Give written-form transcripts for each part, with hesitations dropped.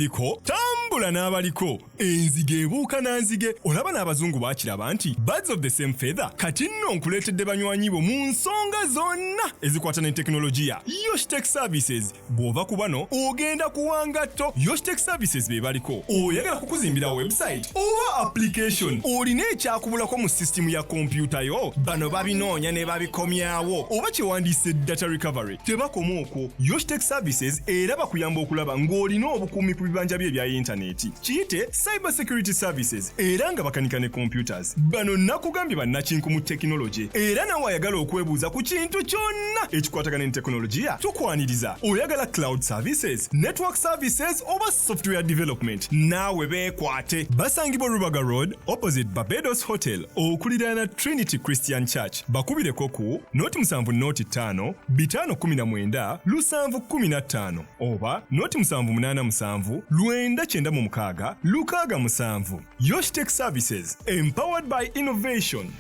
n'abaliko tambula n'abaliko enzige ebuuka nanzige olaba n'abazungu baakiraba nti birds of the same feather kati nno nkuleetedde banywanyi bo mu nsonga zonna ezikwata ne tekinologiya Yoshtech Services bw'ova ku bano ogenda kuwanga tto Yoshtech Services be baliko oyagala kukuzimbira website oba application olina ekyakubulako mu system ya kompyuta yo bano babinoonya ne babikomyawo oba kyewandiise data recovery tebakoma okwo Yoshtech Services era bakuyamba okulaba ng'olina obukuumi ku bibanja bye ebya intaneti kiyite cyber security services era nga bakanika ne computers bano nakugambye bannakinku mu tekinologi era nawe ayagala okwebuuza ku kintu kyonna ekikwatagana ne tekinologiya tukwaniriza oyagala cloud services network services oba software development naawe beekwate basangibwa Rubaga Road opposite Barbados Hotel okuliraana Trinity Christian Church bakubireko ku noti 7 noti 5 519 715 oba noti 787 996 667 Yoshtech Services empowered by innovation.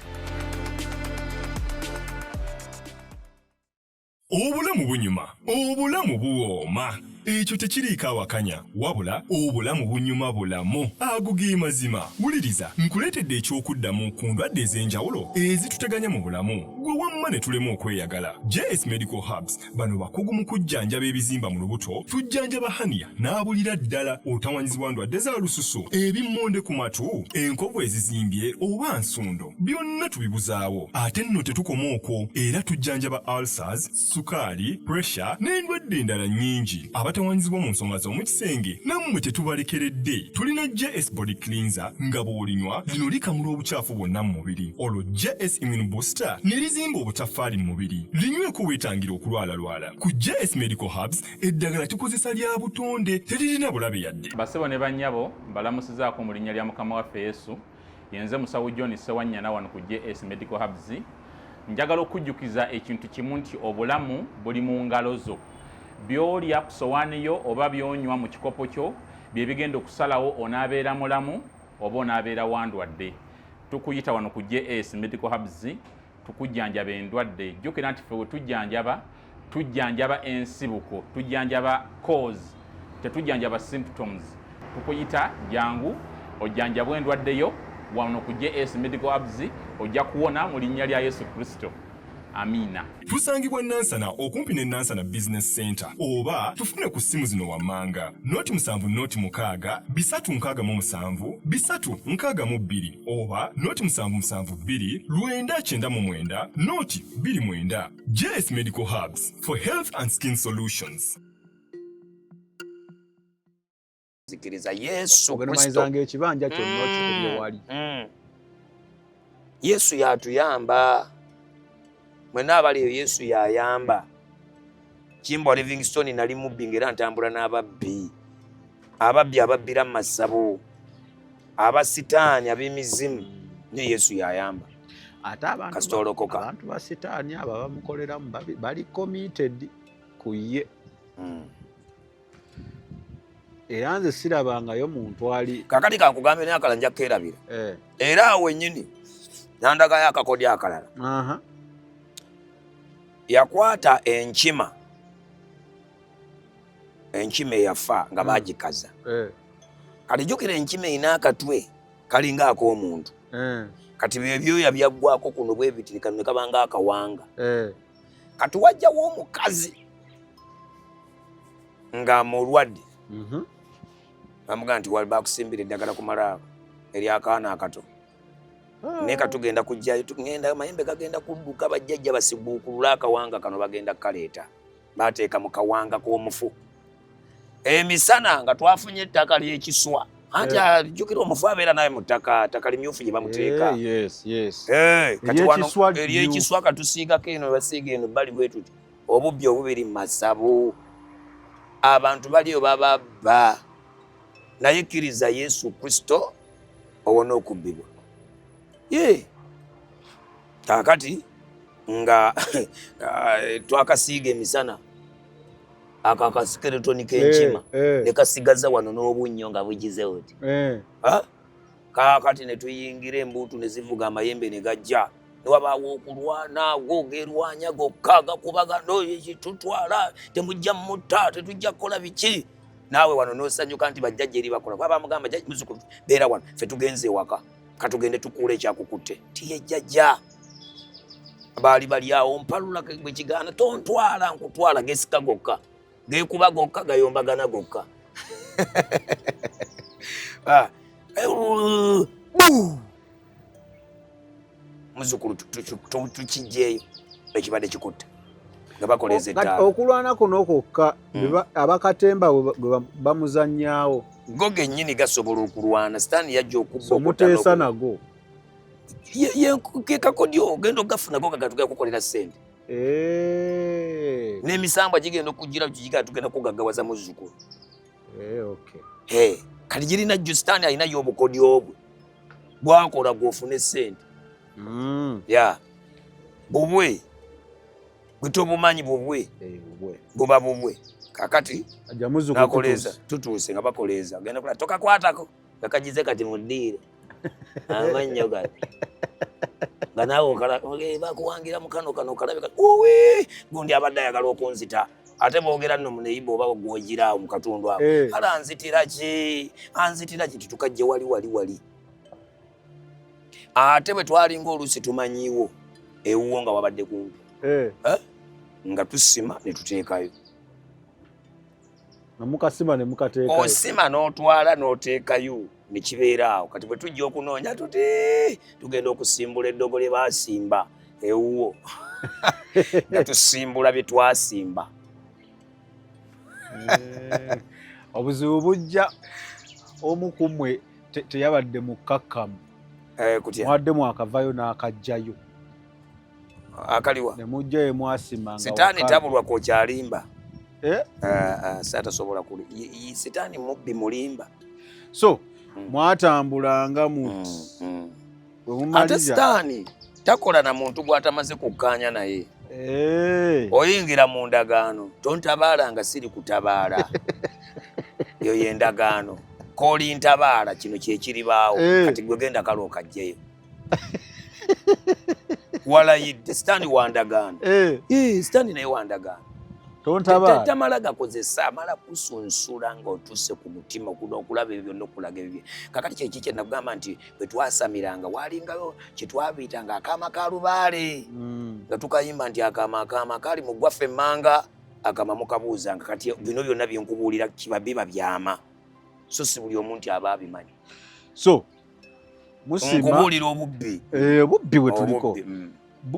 Obulamu bunyuma, obulamu buwooma. Ekyo tekiriiko awakanya wabula obulamu bunyuma bulamu agugi mazima wuliriza nkuleetedde ekyokuddamu ku ndwadde ez'enjawulo ezituteganya mu bulamu gwe wamma ne tulema okweyagala JS Medical Hubs bano bakugu mu kujjanjaba ebizimba mu lubuto tujjanjaba hania n'abulira ddala otawanyizibwa ndwadde za lususu ebimmonde ku matu enkovu ezizimbye oba nsundo byonna tubibuzaawo ate nno tetukoma okwo era tujjanjaba ulcers sukaali pressure n'endwadde endala nnyingi abatawanyizibwa mu nsonga z'omukisenge nammwe tetubalekeredde tulina JS Body Cleanser nga bw'olinywa lino likamula obucaafu bwonna mu mubiri olwo JS Immune Booster ne lizimba obutaffaali mu mubiri linyweko weetangira okulwalalwala ku JS Medical Hubs eddagala tukozesa lya butonde teririna bulabe yadde basebo ne bannyabo mbalamusizaako mu linnya lya Mukama waffe Yesu yenze musawo John Sewanyana wano ku JS Medical Hubs njagala okujjukiza ekintu kimu nti obulamu buli mu ngalo zo byolya ku sowaani yo oba byonywa mu kikopo kyo bye bigenda okusalawo onaabeera mulamu oba onaabeera wandwadde tukuyita wano ku JS Medical Hubs tukujjanjaba endwadde jjukira nti ffe we tujjanjaba ensibuko tujjanjaba cause tetujjanjaba symptoms tukuyita jangu ojjanjabwa endwadde yo wano ku JS Medical Hubs ojja kuwona mu linnya lya Yesu Kristo. Amina. Tusangibwa Nansana okumpi ne Nansana Business Center oba tufune ku simu zino wammanga noti 7 noti 6 367 362 oba noti 772 999 noti 29 JS Medical Hubs for health and skin solutions. Zikiriza Yesu Kristo ekibanja kyonna kikubye wali. Yesu yatuyamba mwena abali Yesu yayamba Kimbo Livingstone nali mubbingira ntambula n'ababbi ababbira masabo abasitaani ab'emizimu ne Yesu yayamba ate abantu ba sitaani aba bamukoleramu bali committed ku ye era nze sirabangayo muntu ali kakati kankugambe naye akala nja kerabira era awo ennyini nandagayo akakodi akalala yakwata enkima yafa nga bagikaza kati jjukira enkima erina akatwe kalinga ak'omuntu kati byebyoya byaggwako kuno bwe bitirikano ne kabanga akawanga kati wajjawo omukazi nga mulwadde bamugaa nti wali bakusimbira eddagala kumala eryakaana akato naye katugenda kujjayo tugenda mayembe gagenda kudduka bajjajja basiguukulula akawanga kano bagenda kaleeta bateeka mu kawanga k'omufu emisana nga twafunye ettaka ly'ekiswa anti ajjukira omufu abeera naye mu ttaka limyufu gye bamuteeka kati wano ery'ekiswa katusiigako eno basiiga eno bali bwe tuti obubbi obubiri mu masabu abantu baliyo bababba naye kkiriza Yesu Kristo owona okubbibwa kakati nga twakasiiga emisana akakasikeletoni k'enkima ne kasigaza wano n'obunnyo nga bugize oti kakati ne tuyingira embuutu ne zivuga amayembe ne gajja ne wabaawo okulwana googerwanya gokka gakubagano tutwala temujja mutta tetujja kukola biki naawe wano n'osanyuka nti bajjajja eri bakola kuba bamugamba jjajja muzzukulu beera wano ffe tugenze ewaka katugende tukuula ekyakukutte tiyejjajja baali bali awo mpalula bwe kigaana tontwala nkutwala gesika gokka geekuba gokka gayombagana gokka muzzukulu tukijjeeyo ekibadde kikutta nga bakoleza ettaala okulwana kuno kwokka abakatemba gwe bamuzanyaawo go gennyini gasobola okulwana sitaani yajja okubba omuteesa nago ke kakodyo ogenda ogafunago gagatugenda kukolera ssente n'emisambwa gigenda okugira kigigaa tugenda kugaggawaza muzzukulu kati girina jjo sitaani alinayo obukodyo bwe bwakola gwofune ssente ya bubwe bwetobumanyi bubwe buba bubwe kakati nakoleza tutuuse nga bakoleza genda kula tokakwatako gakagize kati muddiire amannya gati nga naawe bakuwangira mukano kano kalabika owe gundi abadde ayagala okunzita ate boogera nno muneiba oba gwogiraawo mu katundu awo kale anzitira ki titukajje wali ate bwe twalinga oluusi tumanyiwo ewuwo nga wabadde kumpi nga tusima ne tuteekayo namukasima ne mukateekayo osima n'otwala n'oteekayo ne kibeera awo kati bwe tujja okunoonya tuti tugenda okusimbula eddogo lye baasimba ewuwo nga tusimbula bye twasimba obuzibu bujja omu ku mmwe teyabadde mukkakkamu mwaddemu akavayo n'akajjayo akaliwa ne mujjayo mwasimanga sitaani tabulwa kokyalimba satasobola sitaani mubbi mulimba so mwatambulanga muti ate sitaani takola na muntu gw'atamaze kukkaanya naye oyingira mu ndagaano tontabaala nga siri kutabaala eyo y'endagaano kooli ntabaala kino kyekiribaawo kati gwe genda kale okajjeyo walayidde sitaani wandagaano sitaani naye wandagaano tamala gakozesa amala kusunsula ng'otuuse ku mutima okulaba ebyo byonna okulaga ebyo kakati kyeki kye nagamba nti bwe twasamiranga waalingayo kye twabiitanga akaama ka lubaale nga tukayimba nti akaama kali mu gwaffe emmanga akama mukabuuzanga kati bino byonna byenkubuulira biba byama so si buli omuntu aba abimanyi so musima nkubuulira obubbi obubbi bwe tuliko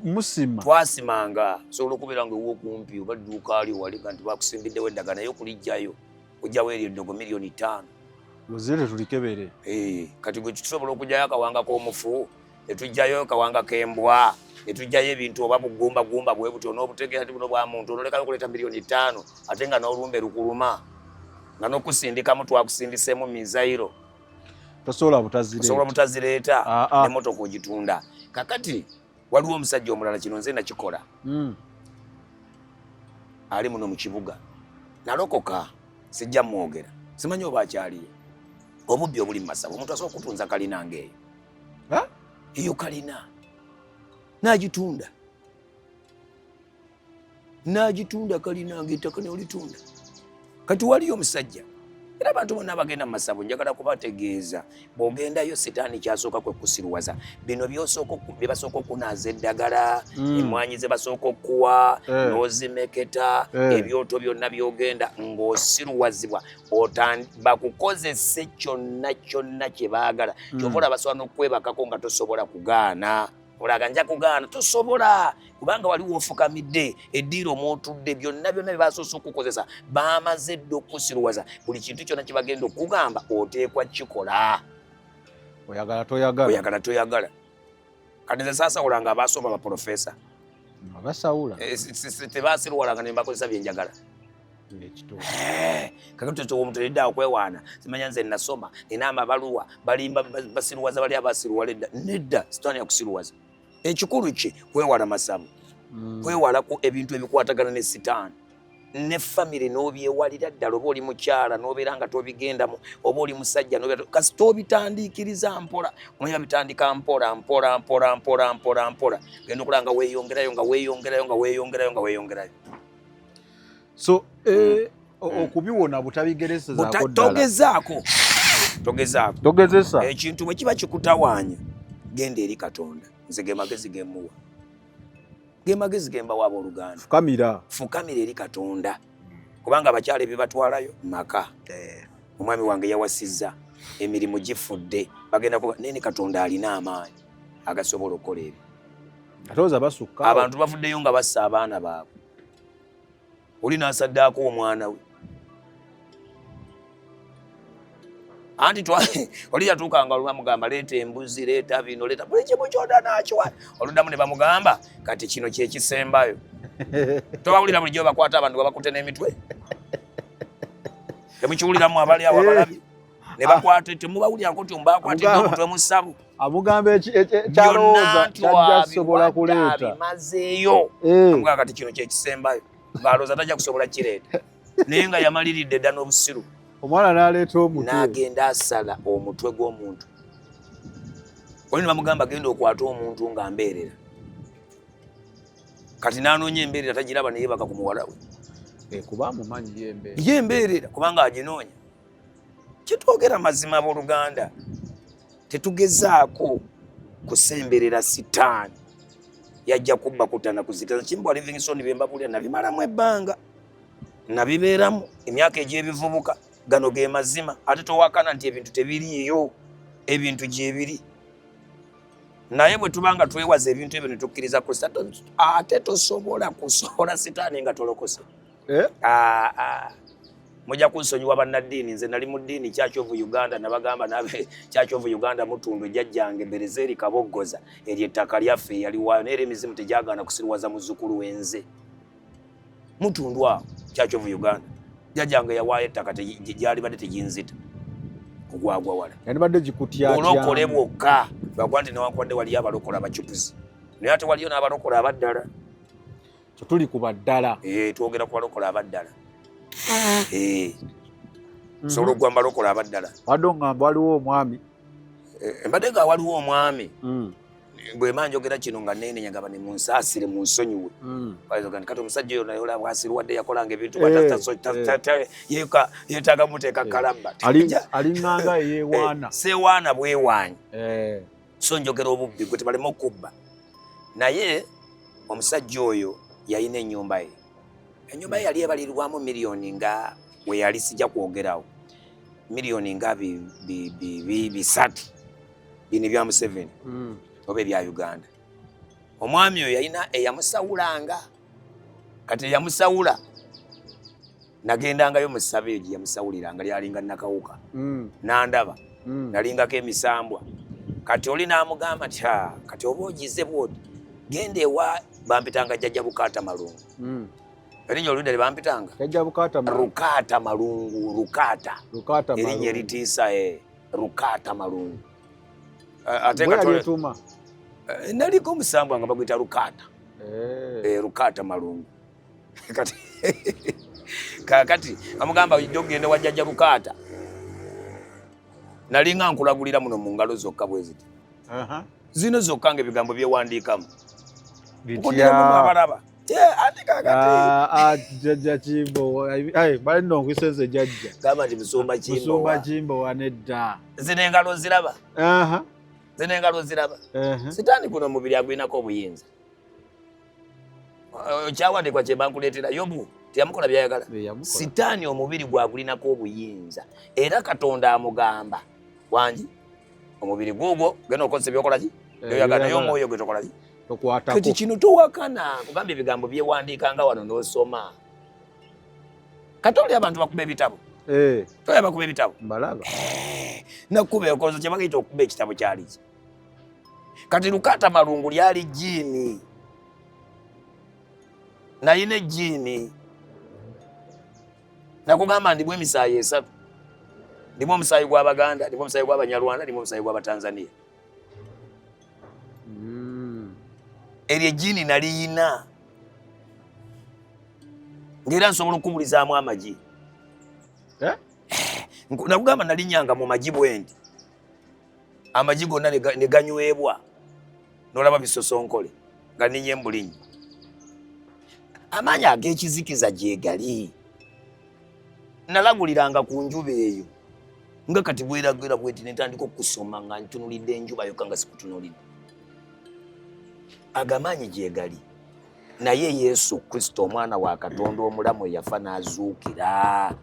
musima twasimanga sobola okubeera nga ew'okumpi oba dduuka ali wali kanti bakusimbiddewo eddagala naye okulijjayo ojjawo eryo eddogo miliyoni 5 luzire tulikebere kati gwe tusobola okujjayo akawanga k'omufu netujjayo akawanga k'embwa netujjayo ebintu oba bugumba bwe buti onoobutegeera ti buno bwa muntu onolekayo okuleeta miliyoni 5 ate nga n'olumbe lukuluma nga n'okusindikamu twakusindiseemu mizairo tosobola butazireeta n'emmotoka ogitunda kakati waliwo omusajja omulala kino nze nakikola ali muno mu kibuga nalokoka sijja mwogera simanyi oba akyaliyo obubbi obuli mu masabo omuntu asobola okutunza kalina ng'eyo eyo kalina n'agitunda kalina ng'ettaka neolitunda kati waliyo omusajja era abantu bonna abagenda mu masabo njagala kubategeeza bw'ogendayo sitaani kyasooka kwe kusiruwaza bino bye basooka okunaaza eddagala emmwanyi ze basooka okuwa n'ozimeketa ebyoto byonna by'ogenda ng'osiruwazibwa bakukozese kyonna kye baagala kyova olaba basobola n'okwebakako nga tosobola kugaana olaga nja kugaana tosobola kubanga waliwo ofukamidde eddiiro mwotudde byonna bye basoose okukozesa bamaze dde okusiruwaza buli kintu kyonna kye bagenda okugamba oteekwa kikola oyagala toyagala kati nze saasawulanga abaasoma baprofesa abasawula tebasiruwalanga ne mbakozesa byenjagala kakati omuteredde awo kwewaana simanya nze nasoma nina amabaluwa balimba basiruwaza bali abasiruwala edda nedda sitaani yakusiruwaza ekikulu kye kwewala masabo kwewalako ebintu ebikwatagana ne sitaani ne famire n'obyewalira ddala oba oli mukyala n'obeera nga tobigendamu oba oli musajja kasi tobitandiikiriza mpola omanya bitandika mpola genda okulaba nga weeyongerayo so okubiwona butabigeresezaako togezesa ekintu bwe kiba kikutawaanya genda eri Katonda nze ge magezi gemuwa ge magezi gembawa abooluganda fukamira eri Katonda kubanga abakyala ebibatwalayo maka omwami wange yawasizza emirimu gifudde bagenda kuba nene Katonda alina amaanyi agasobola okukola ebyo atoza basukka abantu bafuddeyo nga bassa abaana baabwe oli nasaddaako omwana we anti oli yatuukanga oluma mugamba leeta embuzi leeta bino leeta buli kimu kyonna nakiwa oluddamu ne bamugamba kati kino kyekisembayo tobawulira bulijjo bakwata abantu babakute n'emitwe temukiwuliramu abali awo abalabi ne bakwata temubawulirako nti ombakwatidde omutwe mu ssabu amugamba ekyalowooza tajja kusobola kuleeta bimazeeyo amugaa kati kino kyekisembayo ng'alowooza tajja kusobola kireeta naye nga yamaliridde dda n'obusiru omwana n'aleeta omutwe n'agenda asala omutwe gw'omuntu oli ne bamugamba genda okwata omuntu nga mbeerera kati n'anoonya embeerera tagiraba naye baka ku muwala we kuba amumanyi yembeerera kubanga aginoonya kitwogera mazima abooluganda tetugezaako kusemberera sitaani yajja kubba kutana kuzitaza Kimbwa Livingstone bye mbabulira nabimalamu ebbanga nabibeeramu emyaka egy'ebivubuka gano ge mazima ate towakana nti ebintu tebiriiyo ebintu gyebiri naye bwe tubanga twewaza ebintu ebyo ne tukkiriza Kristo ate tosobola kusobola sitaani nga tolokose mujja kunsonyiwa bannaddiini nze nali mu ddiini Church of Uganda nabagamba nabe Church of Uganda mutundu ejjajjange Berezeri Kaboggoza eryo ettaka lyaffe yaliwaayo naye emizimu tegyagaana kusiriwaza muzzukulu wenze mutundu awo Church of Uganda jjajjange yawaayo ettaka gyali badde tegyinzita kugwagwa wala yandibadde gikutyatya olokole bwokka bagwa nti newankubadde waliyo abalokola abacupuzi naye ate waliyo n'abalokola abaddala tuli ku baddala twogera ku balokola abaddala sobola okugwa mbalokola abaddala badde ngamba waliwo omwami mbadde nga waliwo omwami bwe manjogera kino nga neenenya gaba ne munsaasire munsonyiwe kati omusajja oyo naye olaba bwasirwadde yakolanga ebintu yeetaaga muteeka kalamba alinganga eyewaana sewaana bwewaanyi so njogera obubbi gwe tebalema okubba naye omusajja oyo yalina ennyumba ye ennyumba ye yali ebalirwamu miliyoni nga we yali sijja kwogerawo miliyoni nga 3 bino bya Museveni oba ebya Uganda omwami oyo yalina eyamusawulanga kati eyamusawula nagendangayo mu ssaba eyo gye yamusawuliranga lyalinga nakawuka nandaba nalingako emisambwa kati oli n'amugamba nti kati oba ogize bwoti genda ewa bampitanga jjajja Bukaata Malungu erinnya oludde bampitanga Rukaata Malungu Rukaata erinnya eritiisa Rukaata Malungu ate katuma naliko omusambwa nga bagwita Rukaata Rukaata Malungu kati amugamba ojja okugenda wa jjajja Bukaata nalinga nkulagulira muno mu ngalo zokka bwe ziti zino zokka nga ebigambo byewandiikamu abalaba jjajja Kimbo balina okwisenza jjajja gamba nti Musumba Kimbo wanedda zino engalo ziraba zino engalo ziraba sitaani kuno omubiri agwinako obuyinza kyawandiikwa kye bankuleetera Yobu teyamukola byayagala sitaani omubiri gwagulinako obuyinza era Katonda amugamba wangi omubiri guugwo genda okozesa ebyokolaki byoyagala naye omwoyo gwe tokolaki kati kino towakana kugamba ebigambo byewandiikanga wano n'osoma kati oli abantu bakuba ebitabo toya bakuba ebitabo nakuba okozo kye bagayita okuba ekitabo kyali ki kati Rukaata Malungu lyali jjiini nayina ejjiini nakugamba ndimu emisaayi 3 ndimu omusaayi gw'Abaganda ndimu omusaayi gw'Abanyarwanda ndimu omusaayi gw'Abatanzania eryo ejjiini naliyina ng'era nsobola okubulizaamu amagi nakugamba nalinyanga mu magi bwendi amagi gonna ne ganywebwa n'olaba bisosonkole nga ninye mbulinyi amaanyi ag'ekizikiza gye gali nalaguliranga ku njuba eyo nga kati bweragera bweti netandika okusoma nga ntunulidde enjuba yokka nga sikutunulidde. Agamanyi gyegali naye Yesu Kristo omwana wa Katonda omulamu yafa n'azuukira.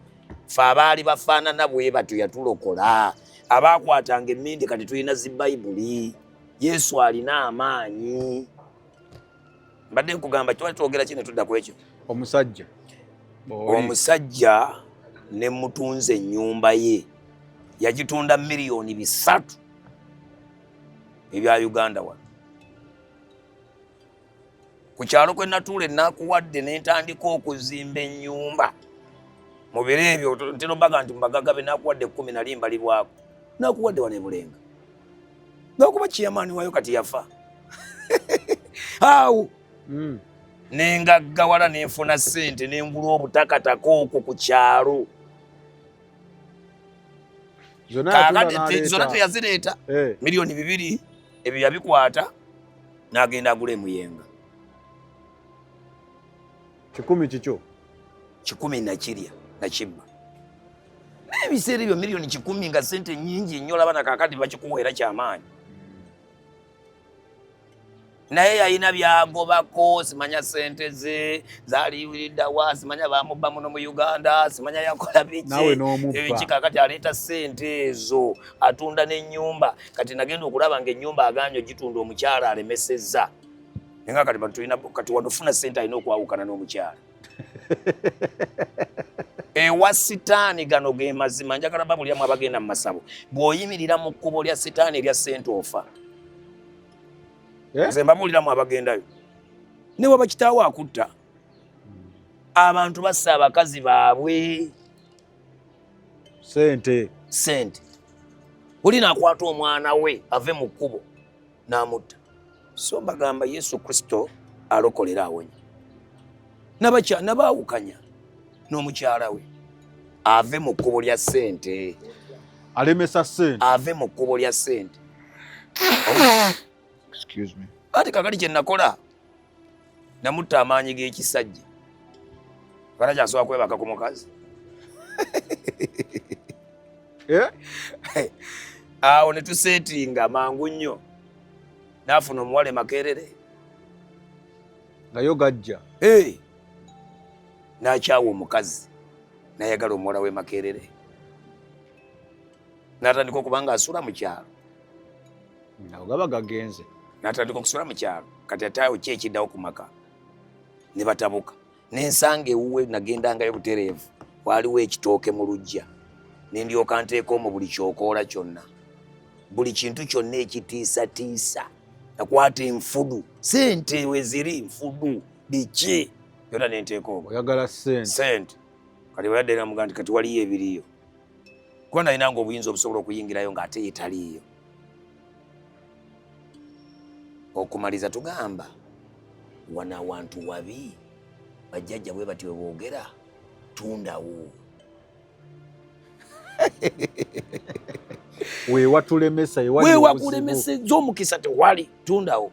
Ffe abaali bafaanana bwe batyo yatulokola. Abaakwatanga emmindi kati tulina zi Bayibuli. Yesu alina amaanyi. Mbadde nkugamba twali twogera ki ne tudda ku ekyo. Omusajja ne mutunze ennyumba ye yagitunda miliyoni 3 ebya Uganda wano. Ku kyalo kwe natuula ennakuwadde ne ntandika okuzimba ennyumba. Mu biro ebyo ntera mbaga nti mbagagabe nakuwadde 10 nali mbalirwako. Nakuwadde wano e Bulenga. Ngakuba kiyamaani wayo kati yafa. Awo. Nengaggawala nenfuna ssente nengula obutakataka okwo ku kyalo. Zonna teyazireeta. Miliyoni 2 ebyo yabikwata n'agenda agula emuyenga. 10 kikyo 10 nakirya nakibba. Ebiseera ebyo miliyoni 10 nga ssente nnyingi nnyo labana kaakati bakikuweera kyamaanyi. Naye yalina byagobako, simanya ssente ze zaaliwiridda wa, simanya bamubba muno mu Uganda, simanya yakola biki. Ebiki kaakati aleeta ssente ezo atunda n'ennyumba. Kati nagenda okulaba ng'ennyumba agambye gitunda omukyala alemesezza. Nga kati batulina kati wanofuna ssente alina okwawukana n'omukyala. Ewa sitaani gano ge mazima njagala babulyamu abagenda mu masabo. Bw'oyimirira mu kkubo lya sitaani erya ssente ofa. Nze mbabuliramu abagendayo. Ne waba kitaawo akutta. Abantu bassa abakazi baabwe. Ssente. Oli n'akwata omwana we ave mu kkubo n'amutta. So mbagamba Yesu Kristo alokolera awonya. Nabaawukanya n'omukyala we ave mu kkubo lya ssente. Alemesa ssente. Ave mu kkubo lya ssente. Excuse me. Ate kakati kye nakola namutta amaanyi g'ekisajja. Kana kyasobola kwebaka ku mukazi. Awo ne tuseetinga mangu nnyo. N'afuna omuwala Makerere. Nayo gajja. N'akyawa omukazi. N'ayagala omuwala we Makerere. N'atandika okuba ng'asula mu kyalo. Nago gaba gagenze. N'atandika okusula mu kyalo. Kati ate awo ki ekiddawo ku maka. Ne batabuka. N'ensanga ewuwe nagendangayo butereevu. Waaliwo ekitooke mu luggya. Ne ndyoka nteeka mu buli kyokoola kyonna. Buli kintu kyonna ekitiisatiisa. Nakwata enfudu. Ssente we ziri nfudu. Biki? Byonna ne nteeka omwo. Oyagala ssente. Kati bwe yadde namugamba nti kati waliyo ebiriyo. Kuba nalina ng'obuyinza obusobola okuyingirayo ng'ate yetaliiyo. Okumaliza tugamba wana wantu wabi bajjajja bwe batyo boogera tundawo. Weewatulemesa z'omukisa tewali tundawo.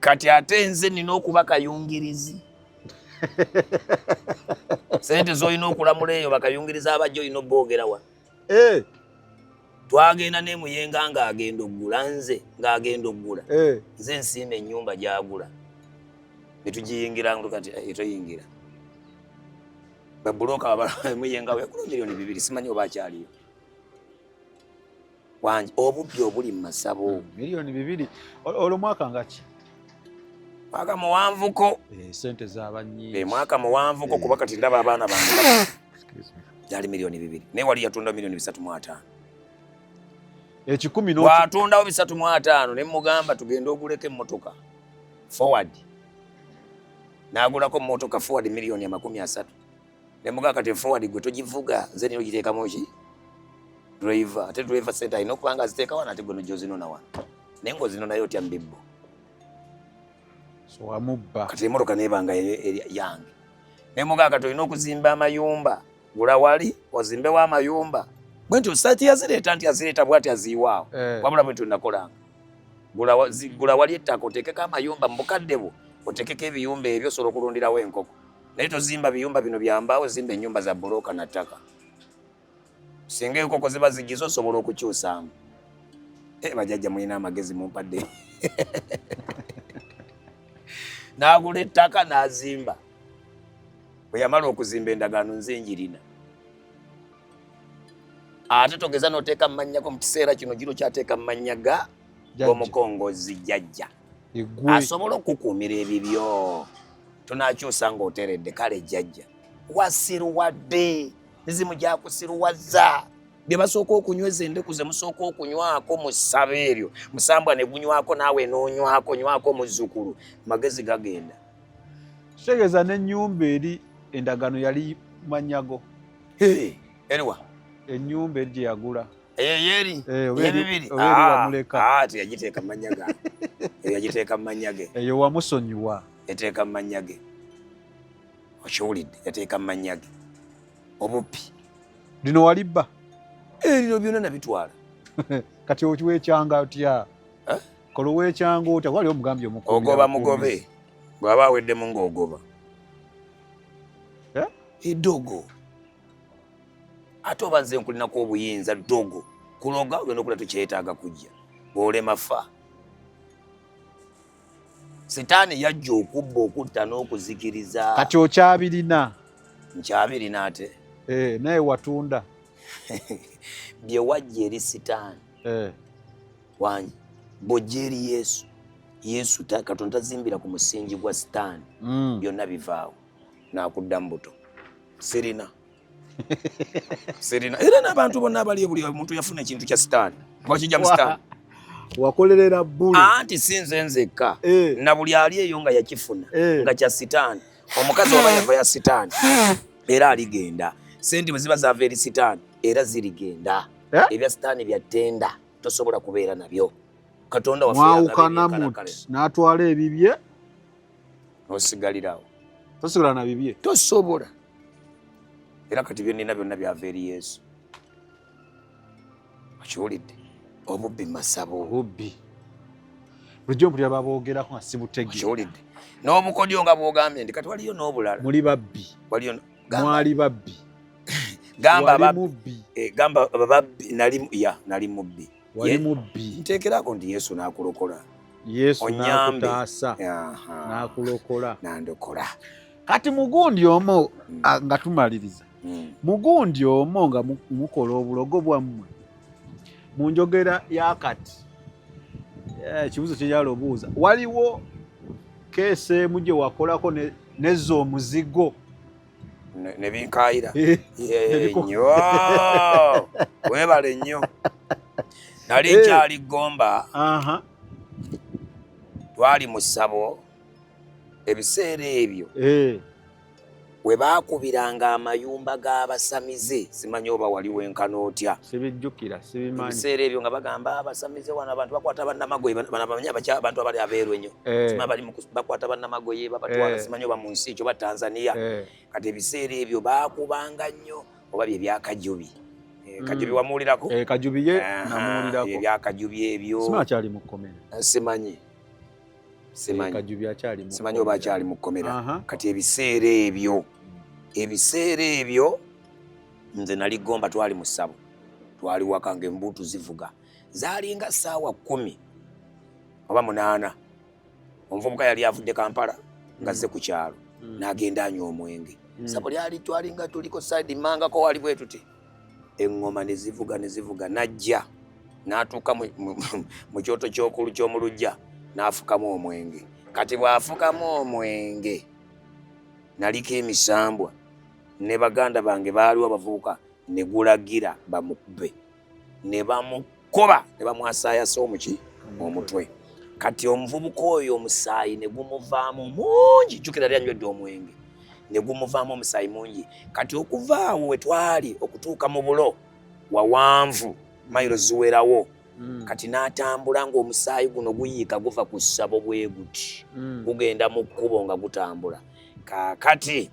Kati ate nze nina okuba kayungirizi. Sente z'olina okulamula eyo bakayungiriza abajja olina obboogera wa. Twagenda ne muyenga ng'agenda oggula nze ng'agenda oggula. Nze nsiima ennyumba gy'agula. Ne tugiyingira kati toyingira. Babuloka muyenga we yakula miliyoni 2 simanyi oba akyaliyo. Wanje obubbi obuli mu masabo. Miliyoni 2 olwo mwaka ngaki? Mwaka muwanvuko. Sente z'abanyi. Mwaka muwanvuko kuba kati ndaba abaana bange. Yali miliyoni 2. Ne wali yatunda miliyoni 3.5. Ekikumi watundawo 3.5 ne mugamba tugenda oguleka emmotoka forward. N'agulako emmotoka forward miliyoni 30. Ne mugamba kati forward gwe togivuga nze niyo giteekamu ki? Driver. Ate driver center alina okuba nga aziteeka wano ate gwe nogy'ozinona wano. Naye ng'ozinona yo otya mbibbo. So wamubba. Kati emmotoka neebanga yange. Ne mugamba kati olina okuzimba amayumba. Gula wali ozimbewo amayumba. Bwentu sati yazireeta nti yazireeta bwati aziiwaawo. Wabula bwentu nakolanga. Gula wali ettaka oteekeko amayumba mu bukadde bwo otekeko ebiyumba ebyo osobola okulundirawo enkoko naye tozimba biyumba bino byambaawo zimba ennyumba za bbulooka na ttaka singa enkoko ziba zigize osobola okukyusaamu bajjajja mulina amagezi mumpadde n'agula ettaka n'azimba bwe yamala okuzimba endagaano nze njirina ate togeza n'oteeka mu mannya go mu kiseera kino giro kyateeka mu mannya ga omukongozi jjajja asobola okukuumira ebibyo tonakyusa ng'oteredde kale jjajja wasiruwadde mizimu gyakusiruwazza bye basooka okunyweza endeku ze musooka okunywako mu ssaba eryo musambwa ne gunywako naawe nywako muzzukulu magezi gagenda kitegeeza n'ennyumba eri endagaano yali manyago eriwa ennyumba eri gye yagula yeri ebibiri wamuleka teyagiteeka mu mannya gange yagiteeka mu mannya ge eyo wamusonyiwa yateeka mu mannya ge okiwulidde yateeka mu mannya ge obuppi lino walibba erino byonna nabitwala kati okiweekyanga otya kola oweekyanga otya wali omugambye ogoba mugobe bw'aba aweddemu ng'ogoba edogo ate oba nze nkulinako obuyinza dogo kuloga ogenda okula tukyetaaga kujja bw'olema fa sitaani yajja okubba okutta n'okuzikiriza kati okyabirina nkyabirina ate naye watunda bye wajja eri sitaani wanyi bw'ojja eri yesu katonda tazimbira ku musingi gwa sitaani byonna bivaawo naakuddamu buto sirina era n'abantu bonna abali buli omuntu yafuna ekintu kya sitaani wakijja mu sitaani wakolerera bbuli anti si nze nzekka na buli ali eyo nga yakifuna nga kya sitaani omukazi oba yava ya sitaani era aligenda sente bwe ziba zaava eri sitaani era zirigenda ebya sitaani bya ttenda tosobola kubeera nabyo katonda mwawukana muti n'atwala ebibye n'osigalirawo tosigala na bibye tosobola era kati byonnina byonna byava eri yesu okiwulidde obubbi masabo obubbi bulijjo mpulira baboogerako nga si butegeera okiwulidde n'obukodyo nga bwogambye ndi kati waliyo n'obulala muli babbi mwali babbi gamba babbi nali mubbi wali mubbi nteekerako nti yesu n'akulokola yesu n'akutaasa n'akulokola n'andokola kati mugundi omwo nga tumaliriza mugundi omwo nga mukola obulogo bwammwe mu njogera yakati ekibuzo kyeyala obuuza waliwo keesi emu gye wakolako nezza omuzigo ne binkaayira nnyo weebale nnyo nali nkyali Gomba twali mu ssabo ebiseera ebyo we baakubiranga amayumba g'abasamize simanyi oba wali wenkana otya sibijjukira sibimanyi ebiseera ebyo nga bagamba abasamize wano abantu bakwata bannamagoye banabamanyi abantu abali abeeru ennyo simanyi bali bakwata bannamagoye babatwala simanyi oba mu nsi ekyo ba Tanzania kati ebiseera ebyo baakubanga nnyo oba bye byakajubi kajubi wamuwulirako kajubi ye namuwulirako ebyakajubi ebyo simanyi mu kkomera simanyi kajubi akyali mu simanyi oba akyali mu kkomera kati ebiseera ebyo nze nali Gomba twali mu ssabo twali waka nga embuutu zivuga zaalinga ssaawa 10 oba 8 omuvubuka yali avudde Kampala nga azze ku kyalo n'agenda anywa omwenge ssabo lyali twalinga tuliko side mangako wali bwe tuti eŋŋoma ne zivuga najja n'atuuka mu kyoto ky'okulu ky'omulujja n'afukamu omwenge kati bw'afukamu omwenge naliko emisambwa ne baganda bange baaliwo abavubuka ne gulagira bamukube ne bamukoba ne bamwasaayasa omutwe kati omuvubuka oyo omusaayi ne gumuvaamu mungi jjukira yali anywedde omwenge ne gumuvaamu omusaayi mungi kati okuvaawo we twali okutuuka mu bulo wawanvu mayiro ziwerawo kati n'atambula ng'omusaayi guno guyiika guva ku ssabo bwe guti gugenda mu kkubo nga gutambula kaakati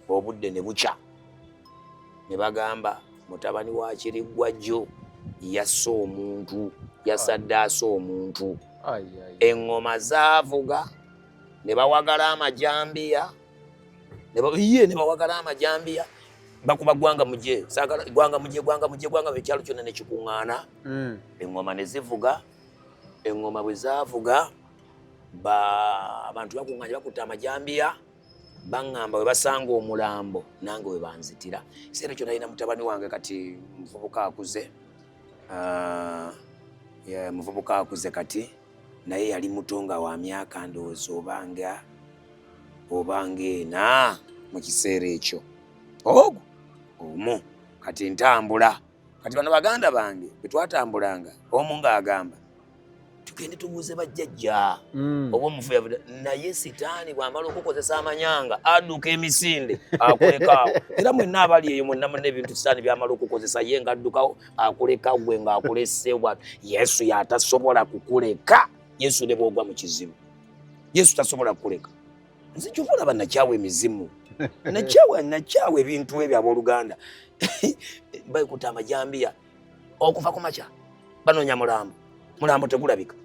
obudde ne bukya ne bagamba mutabani wa Kiriggwajjo yasse omuntu yasadde assa omuntu eŋŋoma zaavuga ne bawagala amajambiya ne bawagala amajambiya bakuba gwanga muje sagala gwanga muje ekyalo kyonna ne kikuŋŋaana eŋŋoma ne zivuga eŋŋoma bwe zaavuga abantu bakuŋŋaanye bakutta amajambiya baŋŋamba bwe basanga omulambo nange we banzitira ekiseera ekyo nalina mutabani wange kati muvubuka akuze kati naye yali muto nga wa myaka ndowooza obanga ena mu kiseera ekyo ogwo omu kati ntambula kati bano baganda bange bwe twatambulanga omu ng'agamba tugende tubuuze bajjajja oba omufu yavuda naye sitaani bw'amala okukozesa amanyanga adduka emisinde akulekaawo era mwenna abali eyo mwenna mwenna ebintu sitaani by'amala okukozesa ye ng'addukawo akuleka gwe ng'akulese bwatu yesu yatasobola kukuleka yesu ne bw'ogwa mu kizibu yesu tasobola kukuleka nze kyova olaba nakyawa emizimu nakyawa ebintu ebyo abooluganda bayikuta amajambiya okuva ku makya banoonya mulambo tegulabika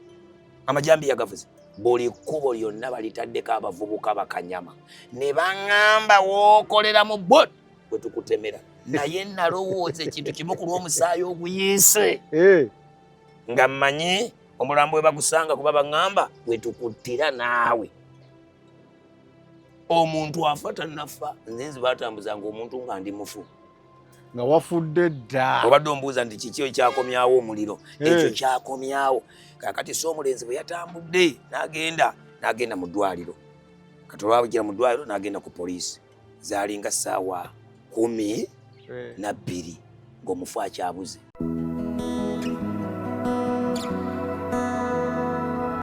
amajambiya gavuze buli kkubo lyonna balitaddeko abavubuka bakanyama ne baŋŋamba wookolera mu bot bwe tukutemera naye nalowooza ekintu kimu ku lw'omusaayi oguyiise nga mmanyi omulambo we bagusanga kuba baŋŋamba bwe tukuttira naawe omuntu afa tannafa nzenzi batambuzanga omuntu nga ndi mufu nga wafudde dda obadde ombuuza nti kiki ekyakomyawo omuliro ekyo kyakomyawo kakati so omulenzi bwe yatambudde n'agenda mu ddwaliro kati olwabugira mu ddwaliro n'agenda ku poliisi zaalinga ssaawa 12 ng'omufu akyabuze.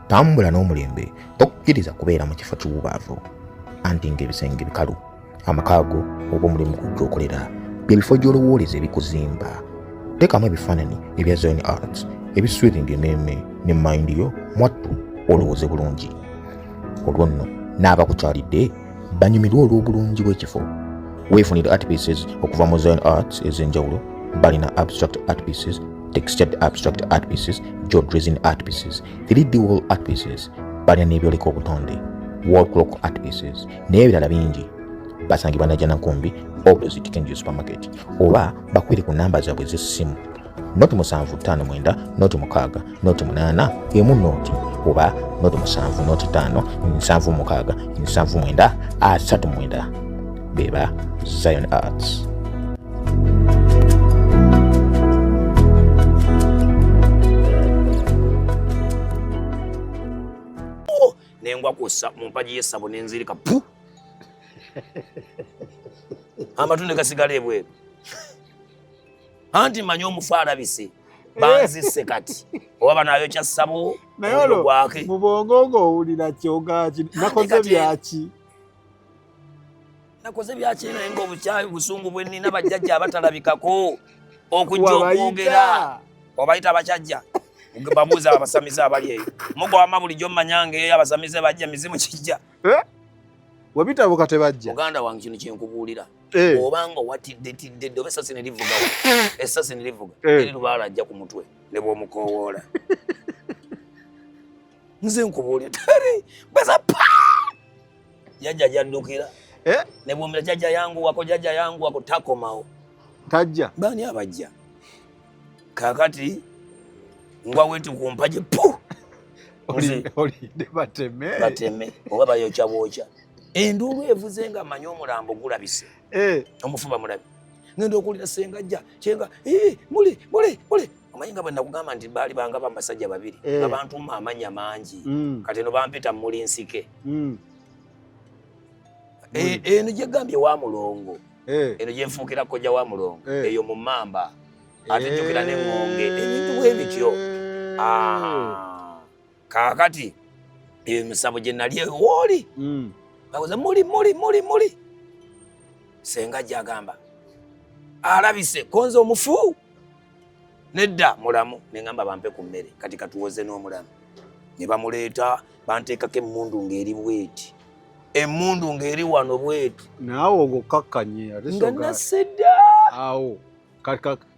Tambula n'omulembe tokkiriza kubeera mu kifo kiwubaavu anti ng'ebisenge bikalu amakaago oba omulimu gujjookolera byebifo gy'olowooleza ebikuzimba. Teekamu ebifaananyi ebya Zion Arts ebiswiringa emmeeme ne mayindi yo mwattu olowooze bulungi. Olwo nno n'abakukyalidde banyumirwa olw'obulungi bw'ekifo. Weefunira art pieces okuva mu Zion Arts ez'enjawulo. Balina abstract art pieces, textured abstract art pieces, jeweled resin art pieces, 3D wall art pieces, balina n'ebyoleka obutonde, wall clock art pieces, n'ebirala bingi. Basangibwa Najja Nkumbi opposite Kenji Supermarket oba bakwire ku namba zaabwe z'essimu noti 759 noti 6 noti 8 emu noti oba noti 7 noti 5 7 6 7 beba Zion Arts. Nengwa kusa mu mpaji y'essabo n'enzirika pu amatunda gasigala ebweru anti manyi omufu alabise banzisse kati oba banaayo kya ssabo naye gwake mu bwongo owulira kyogaki nakoze byaki naye ng'obukyayi busungu bwe nnina bajjajja abatalabikako okujja okwogera obayita abakyajja babuuza abasamize abali eyo mugwama bulijjo mmanyanga eyo abasamize bajja mizimu kijja webitabuka tebajja. Muganda wange kino kyenkubuulira obanga watidde oba essasi ne livugawo essasi ne livuga eri lubaala ajja ku mutwe ne bw'omukoowoola nze nkubuulira tari bweza pa jajja jaddukira ne bw'omira jajja yangu wako takomawo tajja baani abajja kakati ngwa wetu ku mpaje pu olidde bateme oba bayokya bwokya enduulu evuze nga manyi omulambo gulabise omufuba mulabi ngenda okuwulira sengajja kyenga muli omanyi nga bwe nakugamba nti baali banga bambasajja babiri nga bantuuma amanya mangi kati eno bampita muli nsike eno gyegambye wa mulongo eno gyenfuukira kojja wa mulongo eyo mu mamba ate jjukira n'eŋŋonge ebintu bwe bityo kaakati emisabo gye nali wooli bakoze muli senga gyagamba alabise konze omufu nedda mulamu neŋŋamba bampe ku mmere kati katuwoze n'omulamu ne bamuleeta banteekako emmundu ng'eri bweti emmundu ng'eri wano bweti naawe ogokakkanye nga nasedda awo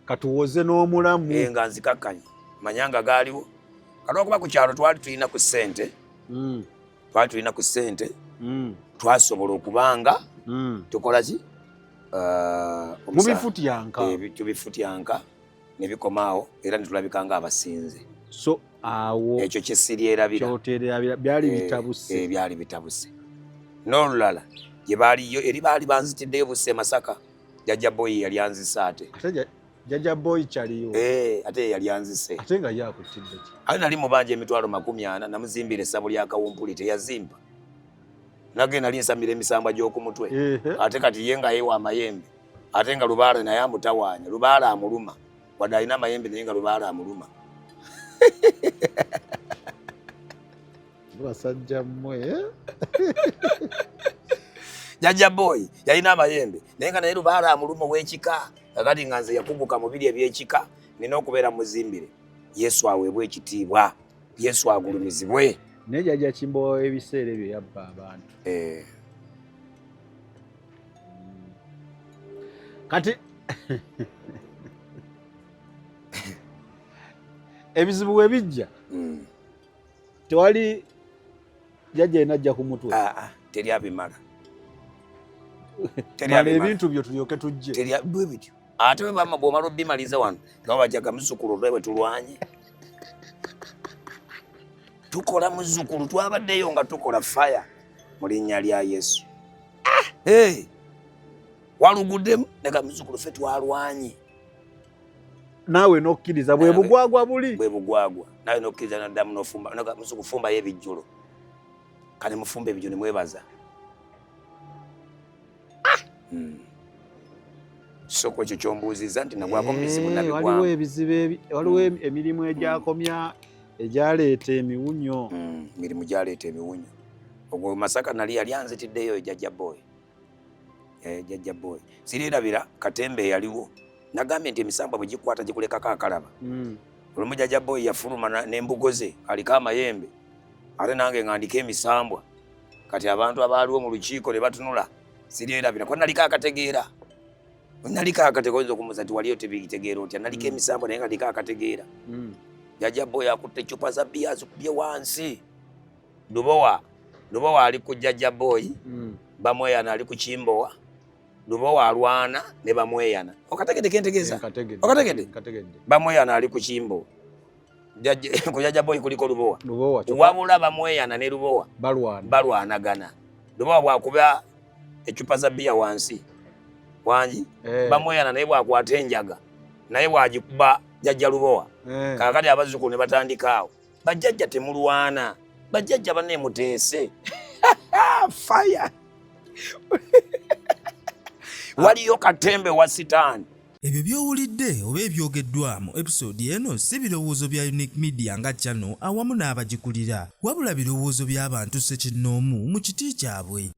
katuwoze n'omulamu nga nzikakkanye manyanga gaaliwo kalwakuba ku kyalo twali tulina ku ssente twali tulina ku ssente twasobola okubanga tukola ki tubifutyanka ne bikomaawo era ne tulabikanga abasinze. So awo ekyo kye sirierabira byali bitabuse. N'olulala gye baaliyo eri baali banzitiddeyo busse Masaka, Jajja Boy yali anzise ate. Jajja Boy kyaliyo. Ate yali anzise. Ate nga yakutidde ki? Ali nali mubanja emitwalo 40 namuzimbira essabo lya Kawumpuli teyazimba. Nagenda linsamira emisambwa gy'okumutwe. Ate kati ye nga yeewa amayembe. Ate nga Lubaale naye amutawaanya. Lubaale amuluma. Wadde alina amayembe naye nga Lubaale amuluma. Basajja mmwe. Jajja Boy yalina amayembe naye nga naye Lubaale amuluma w'ekika. Kakati nga nze yakuguka mu biri eby'ekika nina okubeera muzimbire. Yesu aweebwe ekitiibwa. Yesu agulumizibwe. Naye Jajja Kimbo ebiseera ebyo yabba abantu. Kati ebizibu bwe bijja tewali Jajja enajja ku mutwe. Teri abimala. Mala ebintu byo tulyoke tujje. Teri bwe bityo. Ate bw'omala obimaliza wano nga bajjaga muzzukulu lwe tulwanye. Tukola muzzukulu twabaddeyo nga tukola fire mu linnya lya Yesu. Waluguddemu nega muzzukulu ffe twalwanye. Naawe n'okkiriza bwe bugwagwa buli. Bwe bugwagwa. Naawe n'okkiriza n'addamu n'ofumba. Nega muzzukulu fumbayo ebijjulo. Kale mufumba ebijjulo ne mwebaza. Soko ekyo kyombuuziza nti nagwako mu bizibu nabigwamu. Waliwo ebizibu waliwo emirimu egyakomya egyaleeta emiwunyo. Emirimu gyaleeta emiwunyo. Ogwo Masaka nali yali anzitiddeyo Jajja Boy. Jajja Boy. Sirierabira Katembe yaliwo. Nagambye nti emisambwa bwe gikwata gikulekako akalaba. Olumu Jajja Boy yafuluma n'embugo ze aliko amayembe. Ate nange ng'andika emisambwa. Kati abantu abaaliwo mu lukiiko ne batunula. Sirierabira ko naliko akategeera. Naliko akategeera okumuza nti waliyo tebitegeera otya. Naliko emisambwa naye naliko akategeera. Jajja Boy akutte eccupa za bbiya zikubye wansi. Lubowa ali ku Jajja Boy. Bamweyana ali ku Kimbowa. Lubowa alwana ne bamweyana. Okategedde kentegeeza. Okategedde. Bamweyana ali ku Kimbowa. Ku Jajja Boy kuliko Lubowa. Wabula bamweyana ne Lubowa balwanagana. Lubowa bwakuba eccupa za bbiya wansi. Wanji bamweyana naye bwakwata enjaga naye bwagikuba Jajja Lubowa. Kakati abazzukulu ne batandikaawo. Bajjajja temulwana. Bajjajja banne muteese. Fire. Waliyo Katembe wa Sitaani. Ebyo by'owulidde oba ebyogeddwa mu episode eno si birowoozo bya Unique Media nga channel awamu n'abagikulira, wabula birowoozo by'abantu ssekinnoomu mu kiti kyabwe.